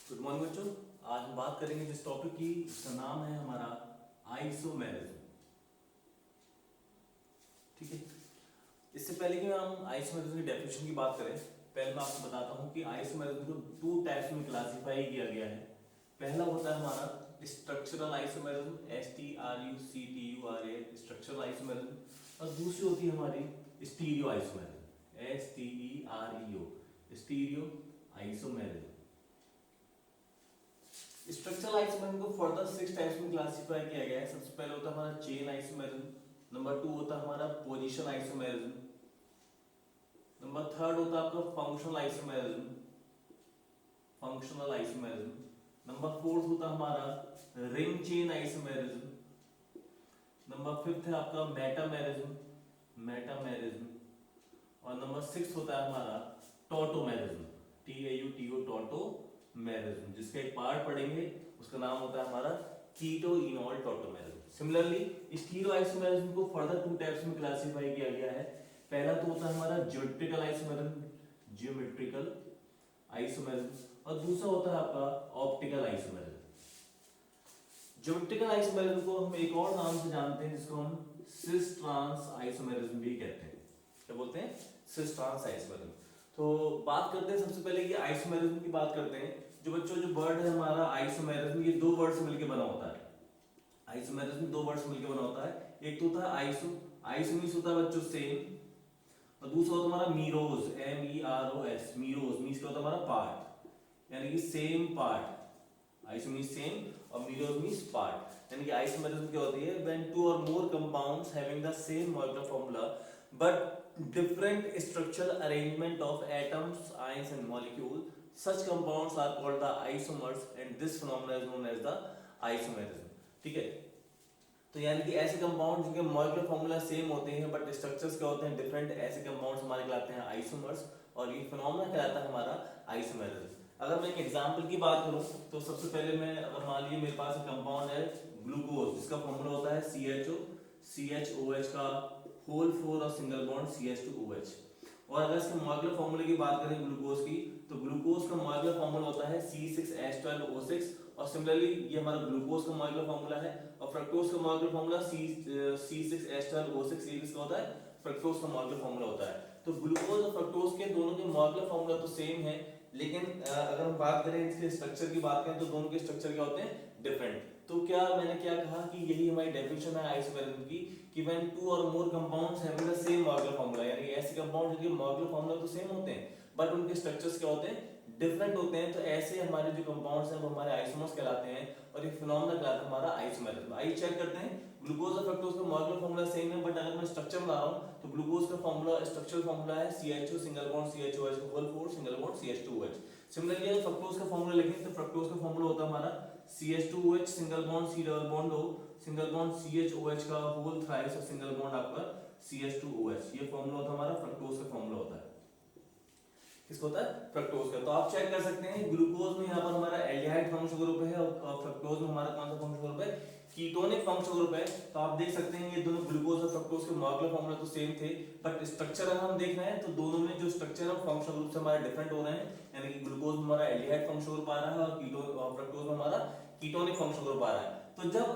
Good morning बच्चों। आज हम बात करेंगे जिस टॉपिक की, जिसका नाम है हमारा आइसोमेरिज्म। ठीक है। इससे पहले कि हम आइसोमेरिज्म की डेफिनेशन की बात करें, पहले मैं आपको बताता हूं कि आइसोमेरिज्म को दो टाइप्स में क्लासिफाई किया गया है। पहला होता है हमारा structural isomerism, STRUCTURA, structural isomerism, और दूसरी होती है हमारी stereo isomerism, STEREO, stereo isomerism. Structural isomerism को फर्दर 6 टाइप्स में क्लासिफाई किया गया है। सबसे पहले होता है हमारा चेन आइसोमेरिज्म, नंबर 2 होता है हमारा पोजीशन आइसोमेरिज्म, नंबर 3 होता है आपका functional isomerism, functional isomerism, number 4 होता है हमारा रिंग चेन आइसोमेरिज्म, नंबर 5 है आपका मेटामेरिज्म, मेटामेरिज्म, और नंबर 6 होता है हमारा टॉटोमेरिज्म, TAUTO, टॉटोमेरिज्म, जिसका एक पार्ट पढ़ेंगे, उसका नाम होता है हमारा keto enol tautomerism. Similarly stereo isomerism को फर्दर 2 टाइप्स में क्लासिफाई किया गया है। पहला तो होता है हमारा ज्योमेट्रिकल आइसोमेरिज्म, ज्योमेट्रिकल आइसोमेरिज्म, और दूसरा होता है आपका ऑप्टिकल आइसोमेरिज्म। ज्योमेट्रिकल आइसोमेरिज्म को हम एक और नाम से जानते हैं, जिसको हम सिस ट्रांस आइसोमेरिज्म भी कहते हैं। क्या बोलते हैं? Cis trans isomerism. तो बात करते हैं सबसे पहले कि आइसोमेरिज्म की बात करते हैं। जो बच्चों जो वर्ड है हमारा आइसोमेरिज्म, ये दो वर्ड से मिलकर बना होता है। आइसोमेरिज्म दो वर्ड से मिलकर बना होता है। एक तो होता है आइसो, आइसो मींस होता है बच्चों सेम, और दूसरा होता है हमारा मीरोज, MEROS, मीरोज मींस क्या होता है हमारा पार्ट, यानी कि same part. Iso means same और मीरोज मींस पार्ट। यानी कि आइसोमेरिज्म क्या होती है? When two or more compounds having the same molecular formula but different structural arrangement of atoms, ions and molecule, such compounds are called the isomers and this phenomena is known as the isomerism। ठीक है। तो यानी कि ऐसे compound जिनके molecular formula same होते हैं but structures क्या होते हैं डिफरेंट, ऐसे कंपाउंड्स हमारे कहलाते हैं आइसोमर्स, और ये फिनोमेना कहलाता है हमारा आइसोमेरिज्म। अगर मैं एक एग्जांपल की बात करूं तो सबसे पहले मैं, अगर मान लीजिए मेरे पास एक कंपाउंड है ग्लूकोज, जिसका फॉर्मूला होता है CHOH का होल 4 और सिंगल बॉन्ड CH2OH। और अगर इसके मॉलिक्यूलर फॉर्मूले की बात करें ग्लूकोज की, तो ग्लूकोज का मॉलिक्यूलर फॉर्मूला होता है C6H12O6, और सिमिलरली ये हमारा ग्लूकोज का मॉलिक्यूलर फॉर्मूला है। और फ्रक्टोज का मॉलिक्यूलर फॉर्मूला C6H12O6, ये किसका होता है? फ्रक्टोज का मॉलिक्यूलर फॉर्मूला होता है। तो ग्लूकोज और फ्रक्टोज के दोनों के मॉलिक्यूलर फॉर्मूला तो सेम है, लेकिन अगर हम बात करें इसके स्ट्रक्चर की बात करें तो दोनों के स्ट्रक्चर क्या होते हैं? डिफरेंट। तो क्या मैंने क्या कहा कि यही हमारी डेफिनेशन है आइसोमेरिज्म की, कि when two or more compounds having the same molecular formula, यानी ऐसे कंपाउंड जिनके मॉलिक्यूलर फॉर्मूला तो सेम होते हैं बट उनके स्ट्रक्चर्स क्या होते हैं? डिफरेंट होते हैं। तो ऐसे हमारे जो कंपाउंड्स हैं वो हमारे आइसोमर्स कहलाते हैं, और ये फिनोमेना कहलाता है हमारा आइसोमेरिज्म। आइए चेक करते हैं। ग्लूकोज और फ्रक्टोज का मॉलिक्यूलर फॉर्मूला सेम है, बट अगर मैं स्ट्रक्चर बना रहा हूं तो ग्लूकोज का फॉर्मूला, स्ट्रक्चरल फॉर्मूला है CHO single bond CHOH whole 4 single bond CH2OH। Similarly अगर फ्रक्टोज का फॉर्मूला लिखें तो फ्रक्टोज का फॉर्मूला होता है हमारा CH2OH single bond C double bond O single bond CHOH का होल थ्राइस और सिंगल बॉन्ड आपका CH2OH। ये फॉर्मूला होता है हमारा फ्रक्टोज का फॉर्मूला होता है। किसका होता है? फ्रक्टोज का। तो आप चेक कर सकते हैं ग्लूकोज में यहाँ पर हमारा एल्डिहाइड फंक्शनल ग्रुप है, और फ्रक्टोज में हमारा कौन सा फंक्शनल ग्रुप है? कीटोनिक फंक्शनल ग्रुप है। तो आप देख सकते हैं ये दोनों ग्लूकोज और फ्रक्टोज के मॉलिक्यूलर फॉर्मूला तो सेम थे, बट स्ट्रक्चर अगर हम देख रहे हैं तो दोनों में जो स्ट्रक्चर है फंक्शनल ग्रुप से हमारे डिफरेंट हो रहे हैं। यानी कि ग्लूकोज में हमारा एल्डिहाइड फंक्शनल ग्रुप आ रहा है और फ्रक्टोज में हमारा कीटोनिक फंक्शनल ग्रुप आ रहा है। तो जब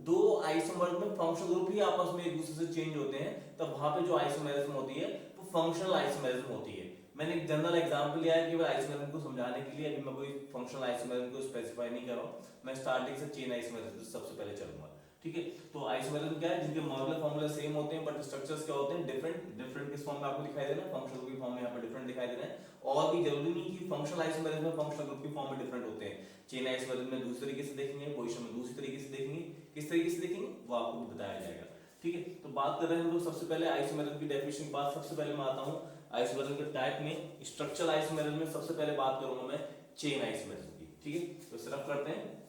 दो आइसोमर में फंक्शनल ग्रुप ही आपस में एक दूसरे से चेंज होते हैं, तब वहां पे जो आइसोमेरिज्म होती है वो फंक्शनल आइसोमेरिज्म होती है। मैंने एक जनरल एग्जांपल लिया है केवल आइसोमेरिज्म को समझाने के लिए, अभी मैं कोई फंक्शनल आइसोमेरिज्म को स्पेसिफाई नहीं कर रहा हूं। मैं स्टार्टिंग से चेन आइसोमेरिज्म सबसे पहले चलूंगा। ठीक है। तो आइसोमेरिज्म क्या है? जिनके मॉलिक्यूलर फॉर्मूला सेम होते हैं बट स्ट्रक्चर्स क्या होते हैं? डिफरेंट। डिफरेंट किस फॉर्म में आपको दिखाई दे रहा है? फंक्शनल ग्रुप की फॉर्म में यहाँ पर डिफरेंट दिखाई दे रहा है। और भी जरूरी नहीं कि फंक्शनल आइसोमेरिज्म में फंक्शनल ग्रुप की फॉर्म में डिफरेंट होते हैं। चेन आइसोमेरिज्म में दूसरे तरीके से देखेंगे, पोजीशन में दूसरी तरीके से देखेंगे। किस तरीके से देखेंगे वो आपको भी बताया जाएगा। ठीक है। तो बात कर रहे हैं हम लोग सबसे पहले आइसोमेरिज्म की डेफिनेशन के बाद सबसे पहले मैं आता हूं आइसोमेरिज्म के टाइप में। स्ट्रक्चरल आइसोमेरिज्म में सबसे पहले बात करूंगा मैं चेन आइसोमेरिज्म की। ठीक है। तो सिर्फ करते हैं,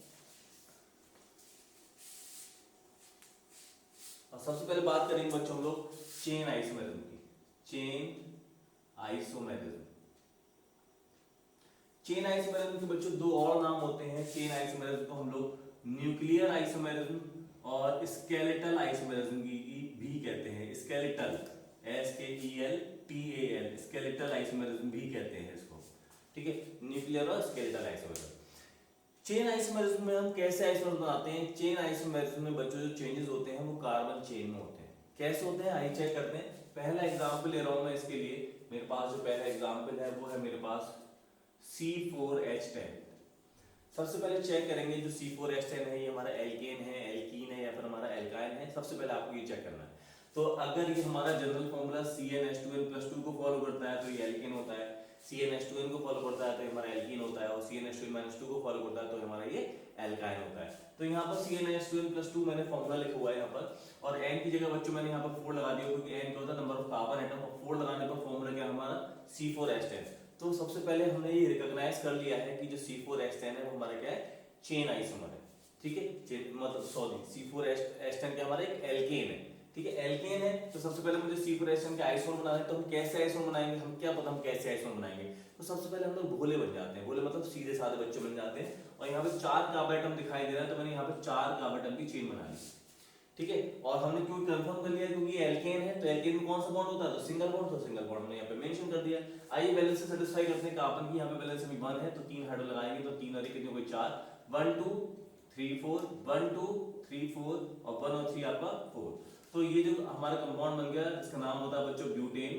और सबसे पहले बात करेंगे बच्चों हम लोग चेन आइसोमेरिज्म की। चेन आइसोमेरिज्म, चेन आइसोमेरिज्म के बच्चों दो और नाम होते हैं। चेन आइसोमेरिज्म को हम लोग न्यूक्लियर आइसोमेरिज्म और स्केलेटल आइसोमेरिज्म भी कहते हैं। स्केलेटल, SKELTAL, स्केलेटल आइसोमेरिज्म भी कहते हैं इसको। ठीक है। न्यूक्लियर और स्केलेटल आइसोमेरिज्म। चेन आइसोमेरिज्म में हम कैसे आइसोमर बनाते हैं? चेन आइसोमेरिज्म में बच्चों जो चेंजेस होते हैं वो कार्बन चेन में होते हैं। कैसे होते हैं आइए चेक करते हैं। पहला एग्जांपल ले रहा हूं मैं इसके लिए। मेरे पास जो पहला एग्जांपल है वो है मेरे पास C4H10। सबसे पहले चेक करेंगे जो C4H10 है ये हमारा एल्केन है, एल्कीन है या फिर हमारा एल्काइन है। सबसे पहले आपको ये चेक करना है। तो अगर ये हमारा जनरल फॉर्मूला CnH2n+2 को फॉलो करता है तो ये एल्केन होता है, CnH2n को फॉलो करता है तो हमारा एल्कीन होता है, और CnH2n-2 को फॉलो करता है तो हमारा ये एल्काइन होता है। तो यहाँ पर CnH2n+2 मैंने फॉर्मूला लिखा हुआ है यहाँ पर, और n की जगह बच्चों मैंने यहाँ पर 4 लगा दिया क्योंकि n क्या होता है नंबर ऑफ कार्बन एटम, और 4 लगाने पर फॉर्मूला क्या हमारा C4H10। तो सबसे पहले हमने ये रिकॉग्नाइज कर लिया है कि जो C4H10 है वो हमारा क्या है, चेन आइसोमर है। ठीक है, मतलब सॉरी C4H10 क्या हमारा एक एल्केन है। ठीक है, एल्केन है। तो सबसे पहले मुझे C4H10 के आइसोमर बनाना है। तो हम कैसे आइसोमर बनाएंगे, हम क्या पता हम कैसे आइसोमर बनाएंगे। तो सबसे पहले हम लोग भोले बन जाते हैं। भोले मतलब सीधे साधे बच्चे बन जाते हैं। और यहाँ पे 4 कार्बन एटम दिखाई दे रहा है तो मैंने यहाँ पे 4 कार्बन एटम की चेन बना ली। ठीक है, और हमने क्यों कंफर्म कर लिया क्योंकि एल्केन है, तो एल्केन में कौन सा बॉन्ड होता है, तो सिंगल बॉन्ड। तो सिंगल बॉन्ड हमने यहाँ पे मेंशन कर दिया। आइए बैलेंस से सेटिस्फाई करते हैं। कार्बन की यहाँ पे बैलेंस अभी 1 है तो 3 हाइड्रो लगाएंगे तो 3 और कितने हो गए 4, 1 2 3 4, 1 2 3 4 और 1 और 3 आपका 4। तो ये जो हमारा कंपाउंड बन गया इसका नाम होता है बच्चों ब्यूटेन,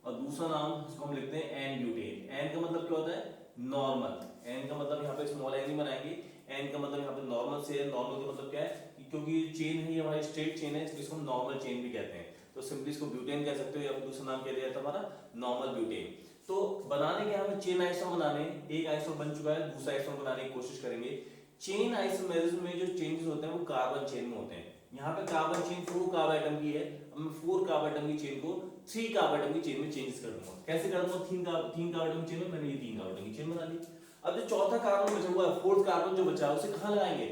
और दूसरा नाम इसको हम लिखते हैं एन ब्यूटेन। एन का मतलब क्या होता है, नॉर्मल। एन का मतलब यहाँ पे स्मॉल एन ही बनाएंगे। एन का मतलब यहाँ पे नॉर्मल से है। नॉर्मल का मतलब क्या है, क्योंकि चेन है ये हमारी स्ट्रेट चेन है इसको हम नॉर्मल चेन भी कहते हैं। तो सिंपली इसको ब्यूटेन कह सकते हो, या फिर दूसरा नाम कह दिया था हमारा नॉर्मल ब्यूटेन। तो बनाने के हमें चेन आइसोमर बनाने, एक आइसोमर बन चुका है, दूसरा आइसोमर बनाने की कोशिश करेंगे। चेन आइसोमेरिज्म में जो चेंजेस होते हैं वो कार्बन चेन में होते हैं। यहाँ पे कार्बन चेन 4 कार्बन एटम की है, अब मैं 4 कार्बन एटम की चेन को 3 कार्बन एटम की चेन में चेंजेस कर दूंगा। कैसे कर दूंगा, 3 कार्बन एटम की चेन में मैंने ये 3 कार्बन एटम की चेन बना ली। अब जो चौथा कार्बन बचा हुआ है, फोर्थ कार्बन जो बचा है उसे कहाँ लगाएंगे,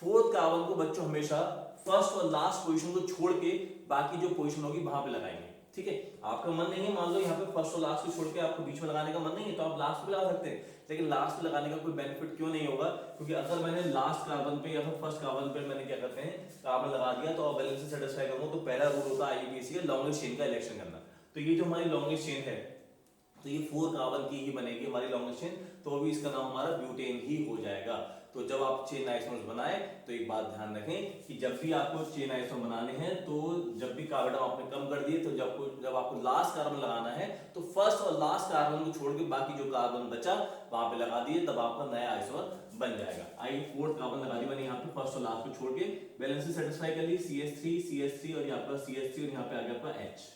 फोर्थ कार्बन को बच्चों हमेशा फर्स्ट और लास्ट पोजीशन को छोड़ के बाकी जो पोजीशन होगी वहां पे लगाएंगे। ठीक है, आपका मन नहीं है, मान लो यहाँ पे फर्स्ट और लास्ट को छोड़ के आपको बीच में लगाने का मन नहीं है तो आप लास्ट पे लगा सकते हैं, लेकिन लास्ट पे लगाने का कोई बेनिफिट क्यों नहीं होगा, क्योंकि अगर मैंने लास्ट कार्बन पे या फिर फर्स्ट कार्बन पे मैंने क्या करते हैं कार्बन लगा दिया तो बैलेंस से सेटिस्फाई करूंगा। तो पहला रूल होता है आईयूपीएसी का लॉन्गेस्ट चेन का इलेक्शन करना। तो ये जो हमारी लॉन्गेस्ट चेन है तो ये 4 कार्बन की ही बनेगी हमारी लॉन्गेस्ट चेन, तो अभी इसका नाम हमारा ब्यूटेन ही हो जाएगा। तो जब आप चेन आइसोमर्स बनाए तो एक बात ध्यान रखें कि जब भी आपको चेन आइसोमर बनाने हैं तो जब भी कार्बन आपने कम कर दिए तो जब आपको लास्ट कार्बन लगाना है तो फर्स्ट और लास्ट कार्बन को छोड़ के बाकी जो कार्बन बचा वहां पे लगा दिए, तब आपका नया आइसोमर बन जाएगा। आइए फोर्थ कार्बन लगा दी मैंने यहाँ पे फर्स्ट और लास्ट को छोड़ के, बैलेंस से सेटिस्फाई कर ली, CH3 और ये आपका CH3 और यहाँ पे आ गया आपका H।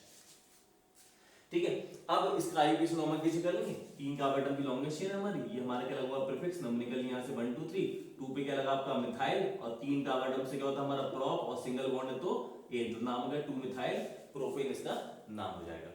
ठीक है, अब इसका आईयूपीएसी नोमेनक्लेचर कर लेंगे। 3 कार्बन एटम की लॉन्गेस्ट चेन है हमारी, ये हमारा क्या लगा हुआ प्रीफिक्स, नंबर निकल यहाँ से 1 2 3, 2 पे क्या लगा आपका मिथाइल, और 3 कार्बन एटम से क्या होता है हमारा प्रोप, और सिंगल बॉन्ड है तो एन, तो नाम हो गया 2 मिथाइल प्रोपेन, इसका नाम हो जाएगा।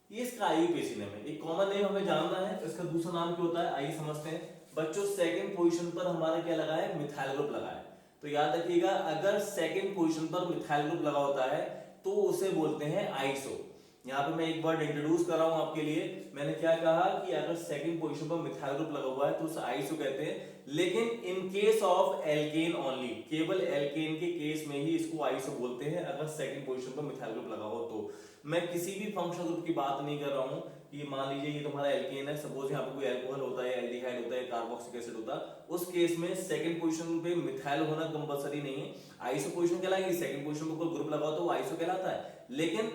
ये इसका आईयूपीएसी नेम है। एक कॉमन नेम हमें जानना है, इसका दूसरा नाम क्या होता है आइए समझते हैं। बच्चों सेकंड पोजीशन पर हमारा क्या लगा है, मिथाइल ग्रुप लगा है। तो याद रखिएगा अगर सेकंड पोजीशन पर मिथाइल ग्रुप लगा होता है तो उसे बोलते हैं आइसो। यहाँ पे मैं एक वर्ड इंट्रोड्यूस कर रहा हूं आपके लिए। मैंने क्या कहा कि अगर सेकंड पोजीशन पर मिथाइल ग्रुप लगा हुआ है तो उसे आइसो कहते हैं, लेकिन in case of alkene only, केवल एल्केन के केस में ही इसको आइसो बोलते हैं अगर सेकंड पोजीशन पर मिथाइल ग्रुप लगा हो तो। मैं किसी भी फंक्शनल ग्रुप की बात नहीं कर रहा हूं कि मान लीजिए ये तुम्हारा एल्केन है, सपोज यहाँ पे कोई अल्कोहल होता है, एल्डिहाइड होता है, कार्बोक्सिलिक एसिड होता है, उस केस में सेकंड पोजीशन पे मिथाइल होना कंपलसरी नहीं है, आइसो पोजीशन कहलाएगी। सेकंड पोजीशन पे कोई ग्रुप लगा हो तो वो आइसो कहलाता है। लेकिन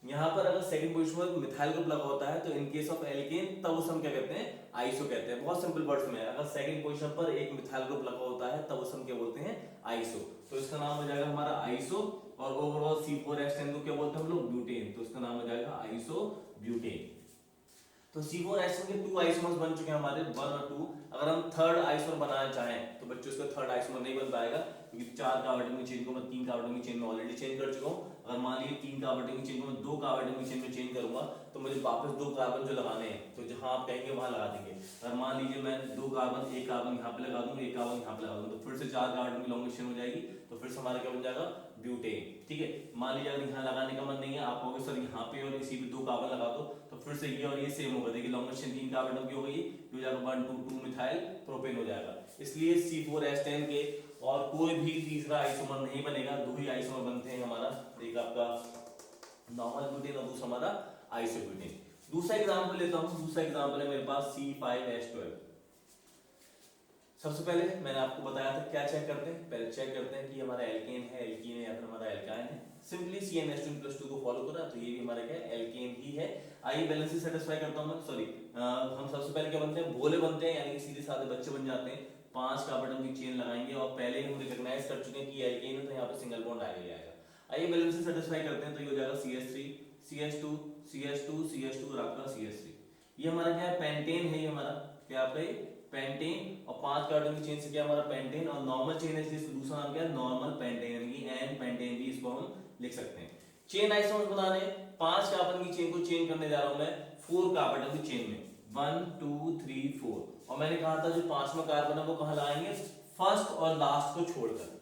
यहाँ पर अगर सेकंड पोजीशन पर मिथाइल ग्रुप लगा होता है तो इन केस ऑफ एल्केन तब उसे हम क्या कहते हैं, आइसो कहते हैं। बहुत सिंपल वर्ड्स में अगर सेकंड पोजीशन पर एक मिथाइल ग्रुप लगा होता है तब उसे हम क्या बोलते हैं, आइसो। तो इसका नाम हो जाएगा हमारा आइसो। और ओवरऑल C4H10 को क्या बोलते हैं हम लोग, ब्यूटेन, तो इसका नाम हो जाएगा आइसो ब्यूटेन। तो C4H10 के 2 आइसोमर्स बन चुके हैं हमारे 1 और 2। अगर हम थर्ड आइसोमर बनाना चाहें तो बच्चों इसका थर्ड आइसोमर नहीं बन पाएगा, क्योंकि 4 कार्बन की चेन को मैं 3 कार्बन की चेन में ऑलरेडी चेंज कर चुका हूं। अगर मान लीजिए 3 कार्बन की चेन को मैं 2 कार्बन की चेन में चेंज करूंगा तो मुझे वापस 2 कार्बन जो लगाने हैं तो जहां आप कहेंगे वहां लगा देंगे। अगर मान लीजिए मैं 2 कार्बन, एक कार्बन यहाँ पे लगा दूं, एक कार्बन यहाँ पे लगा दूं, तो फिर से 4 कार्बन की लॉन्ग चेन हो जाएगी, तो फिर से हमारा क्या बन जाएगा, ब्यूटेन। ठीक है, मान लीजिए अगर यहाँ लगाने का मन नहीं है, आप कहोगे सर यहाँ पे और इसी पे 2 कार्बन लगा दो, तो फिर से ये और ये सेम होगा। देखिए लॉन्गेस्ट चेन 3 कार्बन की हो गई, हो जाएगा 1 2 2 मिथाइल प्रोपेन हो जाएगा। इसलिए C4H10 के और कोई भी तीसरा आइसोमर नहीं बनेगा, 2 ही आइसोमर बनते हैं हमारा, एक आपका नॉर्मल ब्यूटेन और दूसरा हमारा आइसोब्यूटेन। दूसरा एग्जांपल लेता हूं, दूसरा एग्जांपल है मेरे पास C5H12। सबसे पहले मैंने आपको बताया था क्या चेक करते हैं, पहले चेक करते हैं कि हमारा एल्केन है या फिर हमारा एल्काइन है। सिंपली CnH2+2 को फॉलो करा तो ये भी हमारा क्या है, एल्केन ही है। आइए बैलेंस से सेटिस्फाई करता हूं मैं, सॉरी हम सबसे पहले क्या बनते हैं, भोले बनते हैं, यानी कि सीधे साधे बच्चे बन जाते हैं। 5 कार्बन की चेन लगाएंगे और पहले ही हम रिकॉग्नाइज कर चुके हैं कि एल्केन है, तो यहाँ पे सिंगल बॉन्ड आगे आएगा। आइए बैलेंस से सेटिस्फाई करते हैं, तो ये हो जाएगा CH3 CH2 CH2 CH2 और आपका CH3। ये हमारा क्या है, पेंटेन है, ये हमारा क्या पे पेंटेन, और 5 कार्बन की चेन से क्या हमारा पेंटेन, और नॉर्मल चेन है इसका दूसरा नाम क्या है, नॉर्मल पेंटेन, यानी कि एन पेंटेन भी इसको हम लिख सकते हैं। चेन आइसोमर्स बनाने 5 कार्बन की चेन को चेन करने जा रहा हूं मैं 4 कार्बन की चेन में, 1 2 3 4, और मैंने कहा था जो 5वां कार्बन है वो कहां लगाएंगे, फर्स्ट और लास्ट को छोड़कर।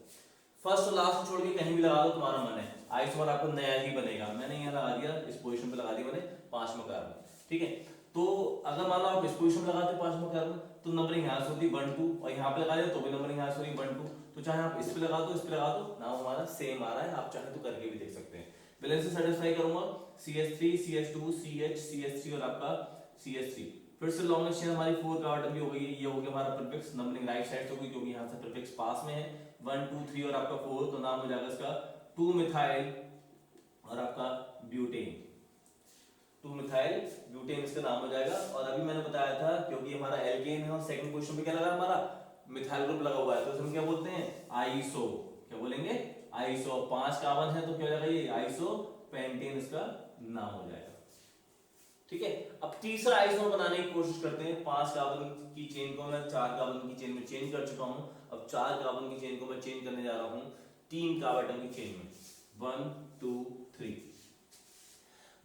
फर्स्ट और लास्ट को छोड़ के कहीं भी लगा दो, तुम्हारा मन है, आइसोमर आपको नया ही बनेगा। मैंने यहाँ लगा दिया, इस पोजीशन पे लगा दिया मैंने 5वां कार्बन, ठीक है। तो अगर मान लो आप इस पोजीशन पे लगाते 5वां कार्बन, तो नंबरिंग यहाँ से होती 1 2, और यहाँ पे लगा दिया तो भी नंबरिंग यहाँ से होती 1 2। तो चाहे आप इस पे लगा दो, इस पे लगा दो, नाम हमारा सेम आ रहा है, आप चाहे तो करके भी देख सकते हैं। बैलेंस से सेटिस्फाई करूंगा, CH3 CH2 CH CH3 और आपका CH3। फिर से लॉन्गेस्ट चेन हमारी 4 कार्बन की हो गई, ये हो गया हमारा प्रीफिक्स, नंबरिंग राइट साइड से होगी क्योंकि यहाँ से प्रीफिक्स पास में है, 1 2 3 और आपका 4, तो नाम हो जाएगा इसका 2 मिथाइल और आपका ब्यूटेन, 2 मिथाइल ब्यूटेन इसका नाम हो जाएगा। और अभी मैंने बताया था क्योंकि हमारा एल्केन है और सेकंड पोजीशन पे क्या लगा हमारा मिथाइल ग्रुप लगा हुआ है, तो हम क्या बोलते हैं, आइसो, क्या बोलेंगे, आइसो। 5 कार्बन है तो क्या हो जाएगा, ये आइसो पेंटेन इसका नाम हो जाएगा, ठीक है। अब तीसरा आइसोमर बनाने की कोशिश करते हैं। 5 कार्बन की चेन को मैं 4 कार्बन की चेन में चेंज कर चुका हूं, अब 4 कार्बन की चेन को मैं चेंज करने जा रहा हूं 3 कार्बन की चेन में, 1 2 3।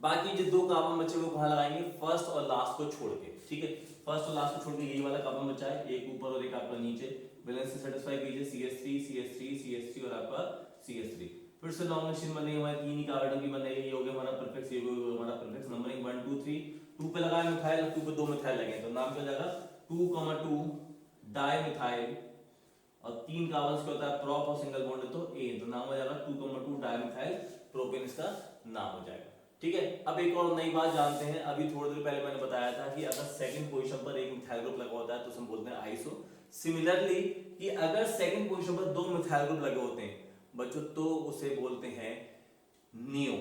बाकी जो 2 कार्बन बचे वो कहां लगाएंगे, फर्स्ट और लास्ट को छोड़ के, ठीक है। फर्स्ट और लास्ट को छोड़ के यही वाला कार्बन बचा है, एक ऊपर और एक आपका नीचे। बैलेंस से सेटिस्फाई कीजिए, CH3 CH3 CH3 और आपका CH3। फिर से लॉन्ग मशीन बनेगी हमारी, 3 कार्बन की बनेगी, ये हो गया हमारा प्रीफिक्स, ये हो गया हमारा प्रीफिक्स, नंबरिंग 1 2 3। 2 पे लगाया मिथाइल, 2 पे 2 मिथाइल लगे, तो नाम क्या हो जाएगा 2,2 डाई मिथाइल, और 3 कार्बन क्या होता है, प्रॉप और सिंगल बॉन्ड है तो A, तो नाम हो जाएगा 2,2 डाई मिथाइल प्रोपेन, इसका नाम हो जाएगा, ठीक है। अब एक और नई बात जानते हैं, अभी थोड़ी देर पहले मैंने बताया था कि अगर सेकंड पोजीशन पर एक मिथाइल ग्रुप लगा होता है तो हम बोलते हैं आइसो। सिमिलरली कि अगर सेकंड पोजीशन पर 2 मिथाइल ग्रुप लगे होते हैं बच्चों, तो उसे बोलते हैं नियो,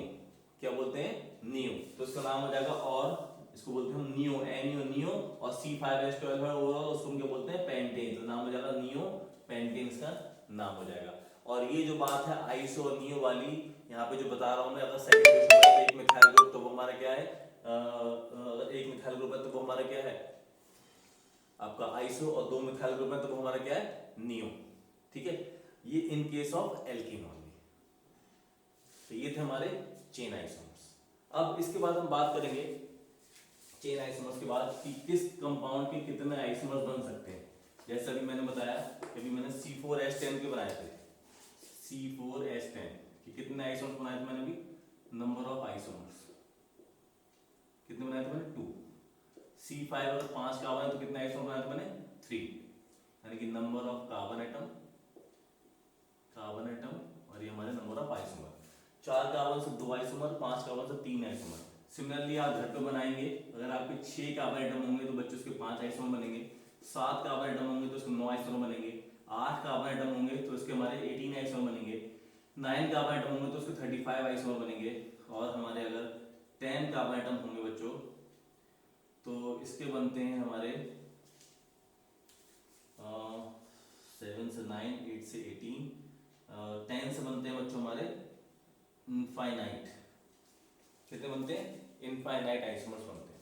क्या बोलते हैं, नियो, तो इसका नाम हो जाएगा, और इसको बोलते हैं हम नियो, NO नियो, और C5H12 है ओवरऑल, उसको हम क्या बोलते हैं, पेंटेन, तो नाम हो जाएगा नियो पेंटेन, इसका नाम हो जाएगा। और ये जो बात है आइसो और नियो वाली, यहाँ पे जो बता रहा हूं मैं, अगर सेकंड पोजीशन पर एक मिथाइल ग्रुप तो वो हमारा क्या है, अगर एक मिथाइल ग्रुप है तो वो हमारा क्या है आपका आइसो, और 2 मिथाइल ग्रुप है तो वो हमारा क्या है, नियो, ठीक है। ये in case of alkene only. तो ये थे हमारे चेन आइसोमर्स। अब इसके बाद हम बात करेंगे चेन आइसोमर्स के बाद कि किस कंपाउंड के कितने आइसोमर्स बन सकते हैं। जैसे अभी मैंने बताया कि अभी मैंने C4H10 के बनाए थे, C4H10 कि कितने आइसोमर्स बनाए थे मैंने, अभी नंबर ऑफ आइसोमर्स कितने बनाए थे मैंने, 2। C5 अगर 5 कार्बन है तो कितने आइसोमर बनाए थे मैंने, 3, यानी कि नंबर ऑफ कार्बन एटम, और ये हमारे नंबर ऑफ आइसोमर। 4 कार्बन से 2 आइसोमर, 5 कार्बन से 3 आइसोमर। सिमिलरली आप घर पे बनाएंगे, अगर आपके 6 कार्बन एटम होंगे तो बच्चों उसके 5 आइसोमर बनेंगे, 7 कार्बन एटम होंगे तो उसके 9 आइसोमर बनेंगे, 8 कार्बन एटम होंगे तो उसके हमारे 18 आइसोमर बनेंगे, 9 कार्बन एटम होंगे तो उसके 35 आइसोमर बनेंगे, और हमारे अगर 10 कार्बन एटम होंगे बच्चों तो इसके बनते हैं हमारे 7 से 9, 8 से 18, 10 से बनते हैं बच्चों हमारे इनफाइनाइट, कितने बनते हैं, इनफाइनाइट आइसोमर्स बनते हैं।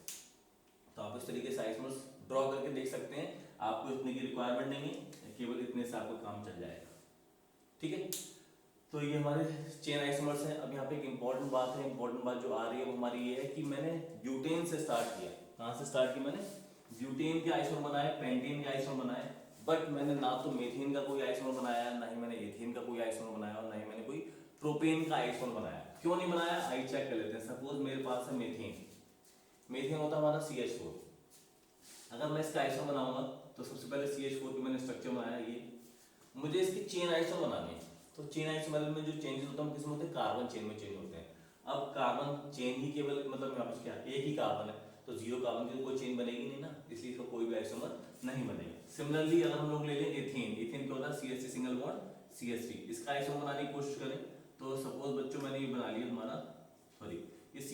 तो आप इस तरीके से आइसोमर्स ड्रॉ करके देख सकते हैं, आपको इतने की रिक्वायरमेंट नहीं है, केवल इतने से आपका काम चल जाएगा, ठीक है। तो ये हमारे चेन आइसोमर्स हैं। अब यहाँ पे एक इंपॉर्टेंट बात है, इंपॉर्टेंट बात जो आ रही है वो हमारी ये है कि मैंने ब्यूटेन से स्टार्ट किया। कहाँ से स्टार्ट किया मैंने, ब्यूटेन के आइसोमर बनाए, पेंटेन के आइसोमर बनाए, बट मैंने ना तो मेथेन का कोई आइसोमर बनाया, ना ही मैंने एथेन का कोई आइसोमर बनाया, और ना ही मैंने कोई प्रोपेन का आइसोमर बनाया। क्यों नहीं बनाया, आई चेक कर लेते हैं। सपोज मेरे पास है मेथेन, मेथेन होता है हमारा CH4। अगर मैं इसका आइसोमर बनाऊंगा तो सबसे पहले CH4 की मैंने स्ट्रक्चर बनाया, ये मुझे इसकी चेन आइसोमर बनानी है। तो चेन आइसोमर में जो चेंजेस होते हैं किस में होते हैं, कार्बन चेन में चेंज होते हैं। अब कार्बन चेन ही केवल मतलब यहाँ पे क्या एक ही कार्बन है, तो 0 कार्बन की तो कोई चेन बनेगी नहीं ना, इसलिए इसका कोई भी आइसोमर नहीं बनेगा। सिमिलरली अगर हम लोग ले लें एथेन, एथेन क्या होता है CH3 सिंगल बॉन्ड CH3, इसका आइसोमर बनाने की कोशिश करें तो सपोज बच्चों मैंने ये बना लिया हमारा, सॉरी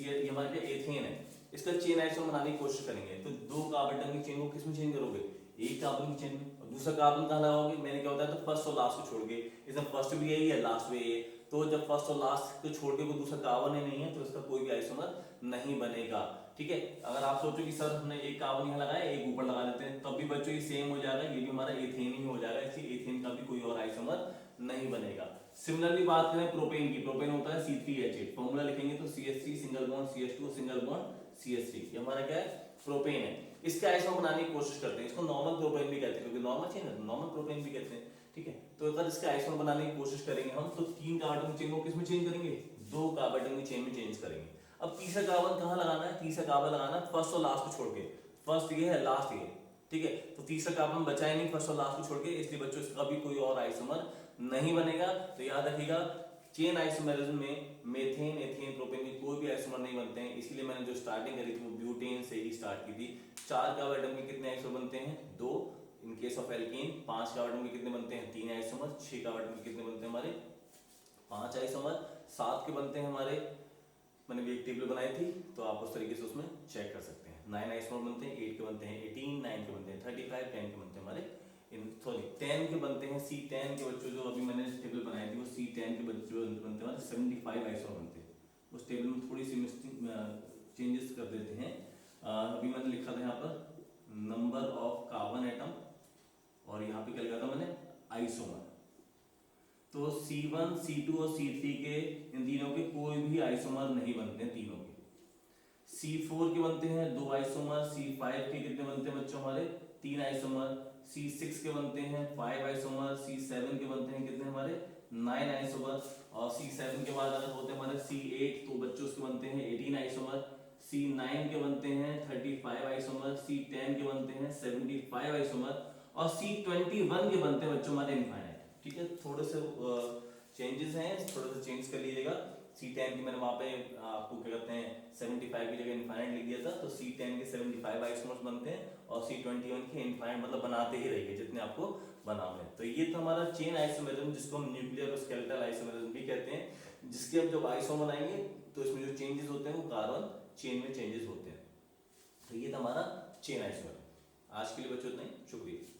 ये हमारे क्या एथेन है, इसका चेन आइसोमर बनाने की कोशिश करेंगे तो दो कार्बन की चेन को किसमें चेंज करोगे, एक कार्बन की चेन में, और दूसरा कार्बन कहाँ लगाओगे, मैंने क्या होता है तो फर्स्ट और लास्ट को छोड़ के, इसमें फर्स्ट भी यही है लास्ट भी यही है, तो जब फर्स्ट और लास्ट को छोड़ के कोई दूसरा कार्बन ही नहीं है तो इसका कोई भी आइसोमर नहीं बनेगा। ठीक है, अगर आप सोचो कि सर हमने एक कार्बन यहाँ लगाया एक ऊपर लगा देते हैं तब भी बच्चों ये सेम हो जाएगा, ये भी हमारा एथेन ही हो जाएगा, इसलिए एथेन का भी कोई और आइसोमर नहीं बनेगा। सिमिलरली बात करें प्रोपेन की, प्रोपेन होता है C3H8, फॉर्मूला लिखेंगे तो CH3 single bond CH2 single bond CH3, ये हमारा क्या है प्रोपेन है। इसके आइसोमर बनाने की कोशिश करते हैं, इसको नॉर्मल प्रोपेन भी कहते हैं क्योंकि नॉर्मल चेन है नॉर्मल प्रोपेन भी कहते हैं। ठीक है, तो अगर इसके आइसोमर बनाने की कोशिश करेंगे हम तो तीन कार्बन की चेन को किसमें चेंज करेंगे, दो कार्बन की चेन में चेंज करेंगे। अब तीसरा कार्बन कहाँ लगाना है, तीसरा कार्बन लगाना है फर्स्ट और लास्ट को छोड़ के, फर्स्ट ये है लास्ट ये, ठीक है, तो तीसरा कार्बन बचा ही नहीं फर्स्ट और लास्ट को छोड़ के, इसलिए बच्चों इसका भी कोई और आइसोमर नहीं बनेगा। तो याद रखिएगा चेन आइसोमेरिज्म में मेथेन एथेन प्रोपेन के कोई भी आइसोमर नहीं बनते हैं, इसलिए मैंने जो स्टार्टिंग करी थी वो ब्यूटेन से ही स्टार्ट की थी। चार कार्बन एटम के कितने आइसोमर बनते हैं, दो, इन केस ऑफ एल्केन। पांच कार्बन के कितने बनते हैं, तीन आइसोमर। छह कार्बन के कितने बनते हैं हमारे, पांच आइसोमर। सात के बनते हैं हमारे, मैंने भी एक टेबल बनाई थी तो आप उस तरीके से उसमें चेक कर सकते हैं। 9 आइसोमर बनते हैं, 8 के बनते हैं 18, 9 के बनते हैं 35, 10 के बनते हैं हमारे सॉरी 10 के बनते हैं C10 के बच्चों, जो अभी मैंने टेबल बनाई थी वो C10 के बच्चों बनते हैं 75 आइसोमर बनते हैं। उस टेबल में थोड़ी सी चेंजेस कर देते हैं। अभी मैंने लिखा था यहाँ पर नंबर ऑफ कार्बन एटम और यहाँ पे क्या लिखा था मैंने आइसोमर। तो C1 C2 और C3 के इन तीनों के कोई भी आइसोमर नहीं बनते हैं तीनों के। C4 के बनते हैं दो आइसोमर। C5 के कितने बनते हैं बच्चों हमारे, तीन आइसोमर। C6 के बनते हैं 5 आइसोमर। C7 के बनते हैं कितने हमारे, 9 आइसोमर। और C7 के बाद अगर होते हैं हमारे C8 तो बच्चों उसके बनते हैं 18 आइसोमर। C9 के बनते हैं 35 आइसोमर। C10 के बनते हैं 75 आइसोमर और C21 के बनते हैं बच्चों हमारे इनफाइनाइट। ठीक है, थोड़े से चेंजेस हैं, थोड़ा सा चेंज कर लीजिएगा। C10 की मैंने वहां पे आपको क्या कहते हैं 75 की जगह इनफाइनाइट लिख दिया था, तो C10 के 75 आइसोमर्स बनते हैं और C21 के इनफाइनाइट मतलब बनाते ही रहिए जितने आपको बनाने हैं। तो ये था हमारा चेन आइसोमेरिज्म, जिसको हम न्यूक्लियर और स्केलेटल आइसोमेरिज्म भी कहते हैं, जिसके अब जब आइसोमर बनाएंगे तो इसमें जो चेंजेस होते हैं वो कार्बन चेन में चेंजेस होते हैं। तो ये था हमारा चेन आइसोमेरिज्म। आज के लिए बच्चों इतना ही, शुक्रिया।